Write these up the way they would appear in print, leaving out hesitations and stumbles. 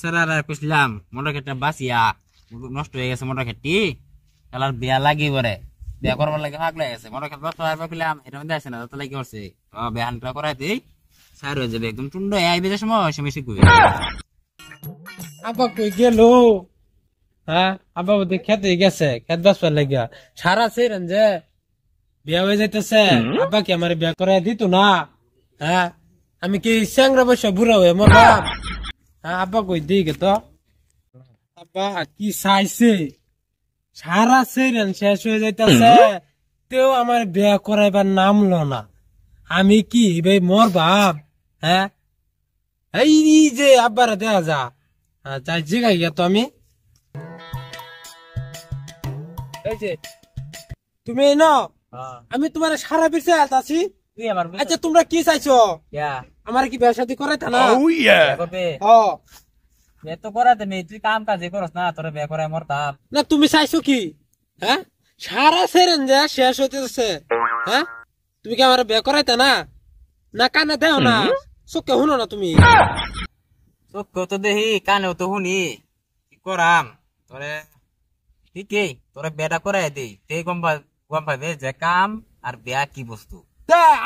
সেরা কুছলাম মোটর ক্ষেতটা বাঁচিয়া নষ্ট হয়ে গেছে মোটর ক্ষেতটি খেলার বিয়া লাগি পরে বিয়া করবার লাগে ভাগ লেগে গেছে মোটর ক্ষেত বাঁচতে পারবা কিলাম এটা মধ্যে আসে না যত লাগি করছে বিয়ানটা করাই দিই সার হয়ে যাবে একদম টুন্ড আইবে যে সময় সময় কই আব্বা কই গেল হ্যাঁ আব্বা ওদের খেতে গেছে খেত বাঁচবার লাগিয়া সারা সেরেন যে বিয়া হয়ে যাইতেছে আব্বা কি আমার বিয়া করাই দিত না হ্যাঁ আমি কি স্যাংরা বসে বুড়া হয়ে মরলাম হ্যাঁ আব্বা কই দিকে তো আব্বা কি চাইছে সারা সেরেন শেষ হয়ে যাইতেছে তেও আমার বিয়া করাইবার নামলো না আমি কি ভাই মোর বাপ হ্যাঁ এই যে আব্বারা দেয়া যা যাই জিগাই গিয়া তো আমি এই যে তুমি না আমি তোমার সারা বিরছে আছি তুই আমার আচ্ছা তোমরা কি চাইছো আমার কি বিয়া শাদী করাইতা না করবে ও বিয়ে তো করাতে নেই তুই কাম কাজ করস না তোর বিয়ে করাই মরতাম না তুমি চাইছো কি হ্যাঁ সারা সেরেন যে শেষ হইতেছে হ্যাঁ তুমি কি আমার বিয়া করাইতা না না কানে দেও না চোখে শুনো না তুমি চোখ তো দেখি কানেও তো শুনি কি করাম তোরে ঠিকই তোরে বিয়েটা করাই দিই তেই গম পাবে যে কাম আর বিয়া কি বস্তু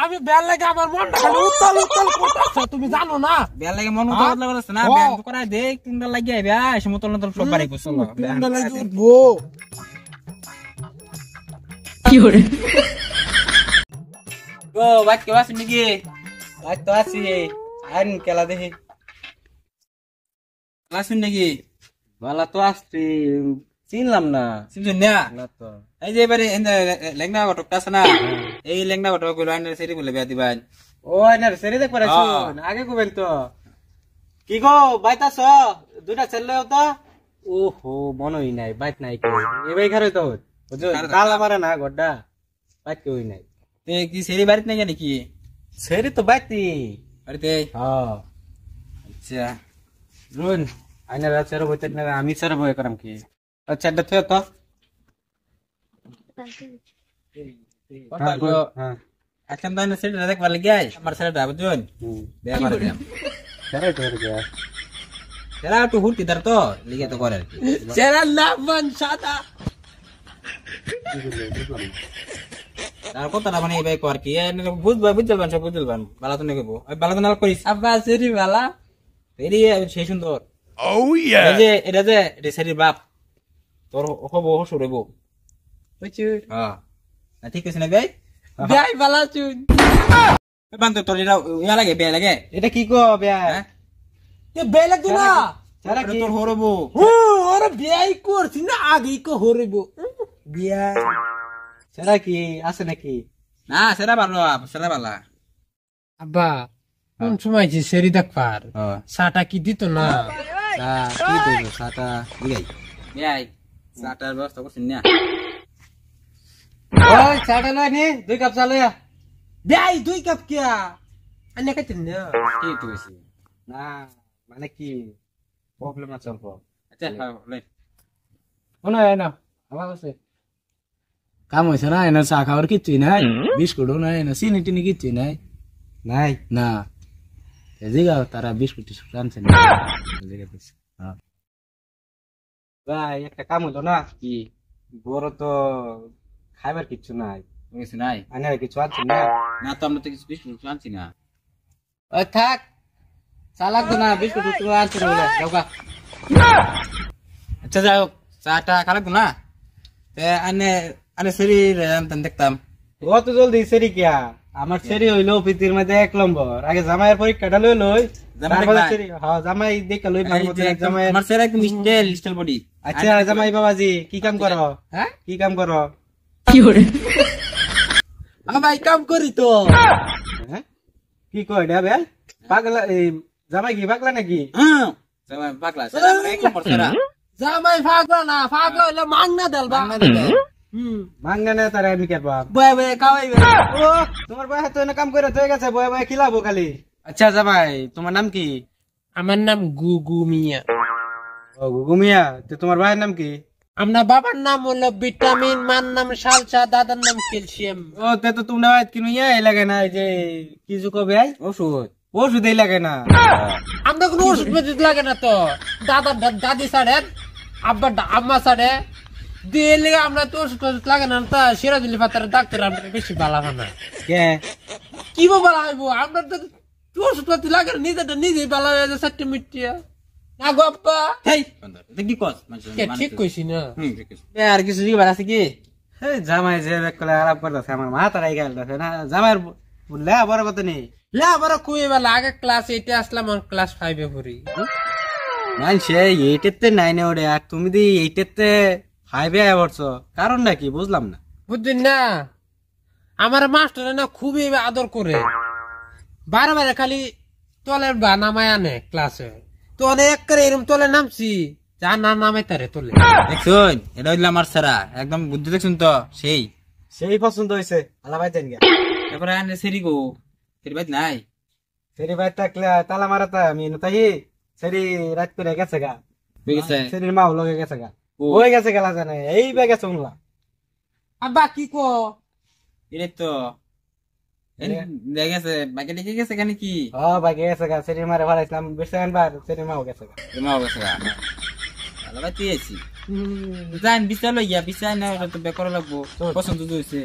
আমি বিয়ার লাগে আমার মনটা খালি উত্তাল উত্তাল করতেছে তুমি জানো না বিয়ার লাগে মন উত্তাল করতেছে না বিয়া করাই দে তিনটা লাগিয়ে বিয়া এসে মতল নতল সব বাড়ি করছ তিনটা লাগে উঠবো কি হরে ও ভাই কেউ আছেন নাকি ভাই তো আছি আইন খেলা দেখি আসুন নাকি বালা তো আসছি চিনলাম না চিনছেন না না তো এই যে এবারে লেংনা ঘটকটা আছে না এই লেংনা ঘটক গুলো আইনের সেটি বলে বিয়া দিবান ও না সেরি দেখ পারে আগে কবেন তো কি গো বাইতাছ দুটা ছেলে তো ওহো মনই নাই বাইত নাই কি এবাই ঘরে তো বুঝছো কাল আমারে না গড্ডা বাইত কই নাই কি সেরি বাড়িতে নাই নাকি সেরি তো বাইতি বাড়িতে হ্যাঁ আচ্ছা রুন আইনা রাতের বইতে না আমি স্যার বই করাম কি আচ্ছা এটা তো তো হ্যাঁ এখন তো আইনের সেটি দেখবার লাগে আমার ছেলেটা বুঝুন বিয়া করে দিলাম স্যার তো গয়া সেরা একটু হুটি তার তো লিগে তো করে আর কি সেরা না মন সাদা তার কথাটা মানে এই কর কি বুঝবেন সব বুঝবেন ভালো তো নেবো ভালো তো না করিস আব্বা সেরি বালা এরি সেই সুন্দর এই যে এটা যে এটা সেরির বাপ তোর হবো হসুর হইব বুঝছো হ্যাঁ ঠিক আছে না ভাই গাই বালা চুন বান্ধব তোর এটা ইয়া লাগে বিয়া লাগে এটা কি কো বেয়া এ বেলা দিনা সারা কি তোর হরবো ও ওরে বিয়াই করছি না আগেই কো হরিব বিয়া সারা কি আছে নাকি না সেটা ভালো সেটা ভালো আব্বা কোন সময় যে সেরি দেখবার হ্যাঁ সাটা কি দিত না কি করবো সাটা দিগাই বিয়াই সাটার ব্যবস্থা করছেন না ওই চাটা লয় নি 2 কাপ চা লয়া বিয়াই 2 কাপ কিয়া আনে কাটিন না কি তো হইছে না মানে কি প্রবলেম আছে অল্প আচ্ছা লে শোনো না আমার কাছে কাম হয়েছে না এনে চা খাওয়ার কিচ্ছুই নাই বিস্কুটও নাই এনে চিনি টিনি কিচ্ছুই নাই নাই না জিগা তারা বিস্কুট টিস্কুট আনছে না ভাই একটা কাম হলো না কি বড় তো খাইবার কিচ্ছু নাই কিছু নাই আনার কিছু আছে না না তো আমরা তো কিছু বিস্কুট আনছি না ওই থাক চা লাগতো না বিস্কুট তো আনছি না বলে যাও গা আচ্ছা যাই হোক চাটা খারাপ না আনে আনে শরীর দেখতাম অত জলদি সেরি কিয়া আমার সেরি হইলো পিতির মধ্যে 1 নম্বর আগে জামাইয়ের পরীক্ষাটা লই লই তারপরে সেরি হ্যাঁ জামাই দেখা লই জামাই আমার সেরা একদম স্টাইল বডি আচ্ছা জামাই বাবাজি কি কাম করো হ্যাঁ কি কাম করো কি করে ভাই কাম করি তো হ্যাঁ কি কয় না বে পাগলা এই জামাই কি পাগলা নাকি হ্যাঁ জামাই পাগলা সেরা এক নম্বর সেরা জামাই ফাগলা না ফাগলা হইলে মাংনা দেলবা মাংনা না তারা আমি কেবা বয়ে বয়ে খাওয়াইবে ও তোমার ভাই তো এনে কাম করে হয়ে গেছে বয় বয় খিলাবো খালি আচ্ছা জামাই তোমার নাম কি আমার নাম গুগু মিয়া ও গুগুমিয়া তো তোমার ভাইয়ের নাম কি আমার বাবার নাম হলো ভিটামিন মার নাম সালসা দাদার নাম ক্যালসিয়াম ও তে তো তোমরা ভাই কিনু ইয়া লাগে না এই যে কিছু কবে আই ওষুধ ওষুধই লাগে না। আমরা কোনো ওষুধ মেষুধ লাগে না তো, দাদি সাড়ে আব্বা আম্মা সাড়ে দিয়ে লেগে আমরা তো ওষুধ টষুধ লাগে না, তা সিরাজুলি পাতার ডাক্তার আমরা বেশি ভালো না। কে কি ভালো হইবো, আমরা তো ওষুধ পাতি লাগে না, নিজেই ভালো হয়ে যায় চারটে মিটিয়া না গো আব্বা। হেই এটা কি কস মানুষ ঠিক কইছি না? আর কিছু জিবার আছে কি? জামাই যে বেকলে আলাপ করতেছে আমার মাথা রাই গেলতেছে না। জামাইয়ের বললে বড় কথা নেই। লে আবার খুবই ভালো, আগে ক্লাস 8 আসলাম, ক্লাস 5 পড়ি। মানছে এইটাতে 9 ওরে, আর তুমি দি এইটাতে 5 পড়ছো, কারণটা কি বুঝলাম না। বুঝছেন না, আমার মাস্টার না খুবই আদর করে, বারে খালি তলের বা নামায় আনে ক্লাসে, তো অনেক করে এরকম তলে নামছি, যা না নামে তারে তলে। দেখুন এটা হইলো আমার সারা একদম বুদ্ধি দেখছুন তো সেই সেই পছন্দ হয়েছে আলা ভাই দেন গা। তারপরে আনে সেরি গো সেরি বাইত নাই সেরি ভাই থাকলে তালা মারাতা আমি নতাই সেরি রাত করে গেছে গা, হয়ে গেছে সেরির মাও লগে গেছে গা, হয়ে গেছে গেলা জানে এই বেগে শুনলা। আব্বা কি কো? এটা তো দেখেছে বাকি দেখে গেছে কেন কি ও ভাই গেছে গা, সেরির মারে ভাড়াইছিলাম বেশি আনবার, সেরির মাও গেছে গা। এমাও গেছে ভালো বাই পেয়েছি জান বিচার লইয়া বিচার না তো বেকর লাগবো পছন্দ তো হয়েছে